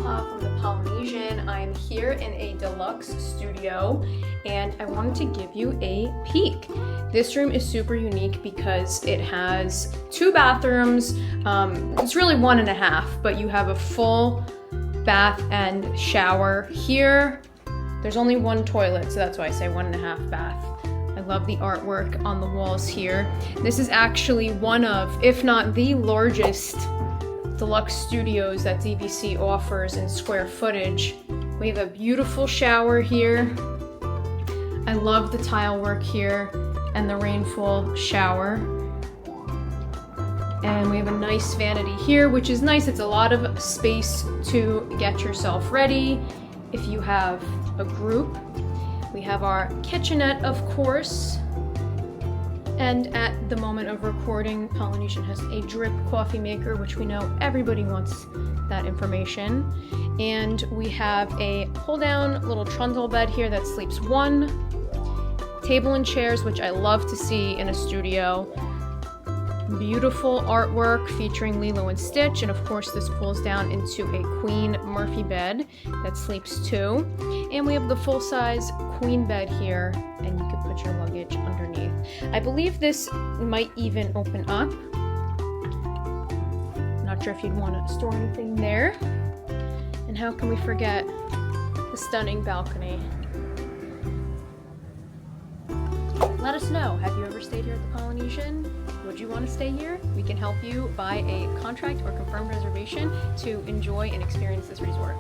Aloha from the Polynesian. I am here in a deluxe studio and I wanted to give you a peek. This room is super unique because it has 2 bathrooms. It's really 1.5, but you have a full bath and shower here. There's only 1 toilet, so that's why I say 1.5 bath. I love the artwork on the walls here. This is actually one of, if not the largest deluxe studios that DVC offers in square footage. We have a beautiful shower here. I love the tile work here and the rainfall shower. And we have a nice vanity here, which is nice. It's a lot of space to get yourself ready if you have a group. We have our kitchenette, of course. And at the moment of recording, Polynesian has a drip coffee maker, which we know everybody wants that information. And we have a pull-down little trundle bed here that sleeps 1. Table and chairs, which I love to see in a studio. Beautiful artwork featuring Lilo and Stitch, and of course this pulls down into a queen Murphy bed that sleeps 2. And we have the full-size queen bed here, and you can put your luggage underneath. I believe this might even open up. Not sure if you'd want to store anything there. And how can we forget the stunning balcony? Let us know, have you ever stayed here at the Polynesian? Would you want to stay here? We can help you buy a contract or confirmed reservation to enjoy and experience this resort.